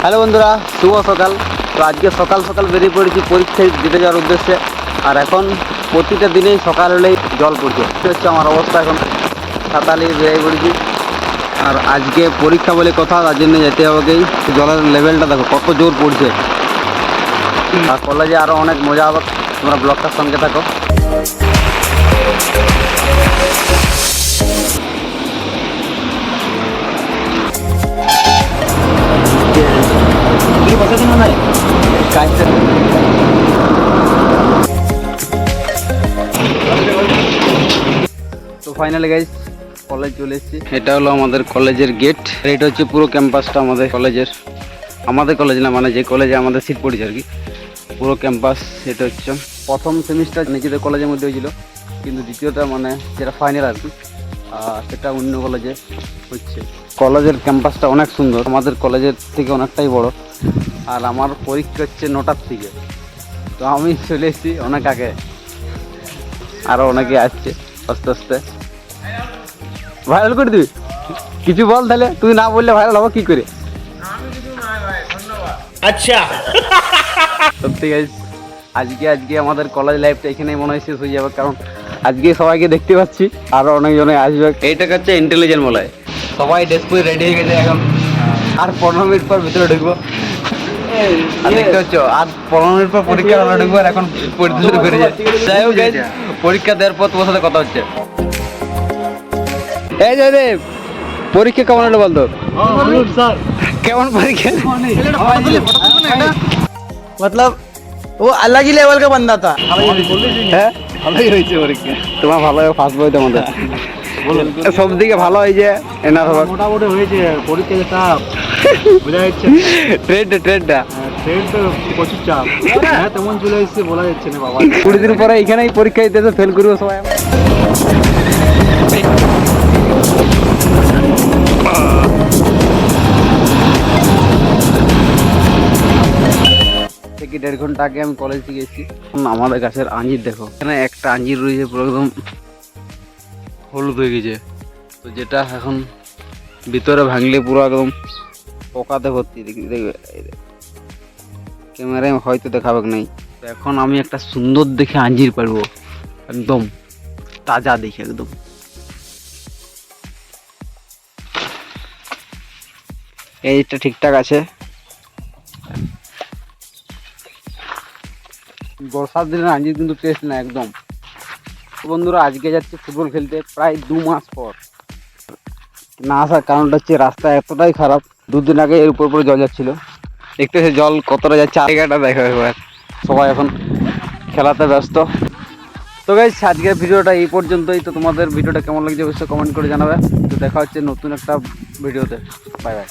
Hello বন্ধুরা, শুভ সকাল। তো আজকে সকাল সকাল বেরিয়ে পড়েছি পরীক্ষায় দিতে যাওয়ার উদ্দেশ্যে। আর এখন প্রতিটা দিনেই সকাল হলেই জল পড়ছে। হচ্ছে আমার অবস্থা, এখন ছাতা নিয়ে বেরিয়ে পড়েছি। আর আজকে পরীক্ষা বলে কথা, তার জন্য যেতে হবে। জলের লেভেলটা দেখো কত জোর পড়ছে। আর কলেজে আরও অনেক মজা হবে, তোমরা ব্লগটার সঙ্গে থাকো। তো ফাইনালি গাইস কলেজ চলে এসেছি। এটা হলো আমাদের কলেজের গেট। এটা হচ্ছে পুরো ক্যাম্পাসটা আমাদের কলেজের। আমাদের কলেজ না, মানে যে কলেজে আমাদের সিট পড়েছে আর কি, পুরো ক্যাম্পাস। এটা হচ্ছে প্রথম সেমিস্টার নিজেদের কলেজের মধ্যে হয়েছিল, কিন্তু দ্বিতীয়টা মানে যেটা ফাইনাল আর কি, সেটা অন্য কলেজে হচ্ছে। কলেজের ক্যাম্পাসটা অনেক সুন্দর, আমাদের কলেজের থেকে অনেকটাই বড়। আর আমার পরীক্ষা হচ্ছে 9টার থেকে, তো আমি চলে এসেছি অনেক আগে। আরও অনেকে আসছে আস্তে আস্তে। ভাইরাল করে দিবি, কিছু বল তাহলে। তুই না বললে ভাইরাল হবো কি করে? আচ্ছা সত্যি গাইস, আজকে আমাদের কলেজ লাইফটা এখানেই মনে হয় শেষ হয়ে যাবে, কারণ আজকে সবাইকে দেখতে পাচ্ছি, আরো অনেকজনে আসবে। এইটা হচ্ছে ইন্টেলিজেন্ট মলায়, সবাই ড্রেস পরে রেডি হয়ে গেছে এখন। আর 15 মিনিট পর ভিতরে ঢুকবো। আর দেখতে হচ্ছে আর 15 মিনিট পর পরীক্ষা হলে ঢুকবো। আর এখন পরীক্ষা বেড়ে যায়। যাই হোক গাইস, পরীক্ষা দেওয়ার পর তোমার সাথে কথা হচ্ছে। এই জয়দেব, পরীক্ষা কেমন হলো বলতো? কেমন পরীক্ষা? मतलब वो अलग ही लेवल का बंदा था। হ্যাঁ ভালোই হয়েছে পরীক্ষা। তোমার ভালো ফার্স্ট বই তোমাদের সব দিকে ভালো হয়েছে। এনার মোটামুটি হয়েছে পরীক্ষা যেটা বোঝা যাচ্ছে। ট্রেনটা ট্রেন তো প্রচুর চাপ, হ্যাঁ তেমন চলে এসেছে বলা যাচ্ছে না বাবা। 20 দিন পরে এখানেই পরীক্ষা দিতে ফেল করবো সবাই। থেকে 1.5 ঘন্টা আগে আমি কলেজ থেকে এসেছি। আমাদের গাছের আঞ্জির দেখো, এখানে একটা আঞ্জির রয়েছে পুরো একদম হলুদ হয়ে গেছে। তো যেটা এখন ভিতরে ভাঙলে পুরো একদম পোকাতে ভর্তি। দেখবে ক্যামেরায় হয়তো দেখাবে নাই। তো এখন আমি একটা সুন্দর দেখে আঞ্জির পারবো, একদম তাজা দেখে একদম। এইটা ঠিকঠাক আছে। বর্ষার দিনের আঞ্জির কিন্তু টেস্ট না একদম। বন্ধুরা আজকে যাচ্ছি ফুটবল খেলতে, প্রায় 2 মাস পর। না আসার কারণটা হচ্ছে রাস্তা এতটাই খারাপ। 2 দিন আগে এর উপর জল যাচ্ছিল। দেখতেছে জল কতটা যাচ্ছে, জায়গাটা দেখা একবার। সবাই এখন খেলাতে ব্যস্ত। তো গাইস আজকের ভিডিওটা এই পর্যন্তই। তো তোমাদের ভিডিওটা কেমন লাগছে অবশ্যই কমেন্ট করে জানাবে। তো দেখা হচ্ছে নতুন একটা ভিডিওতে। Bye bye.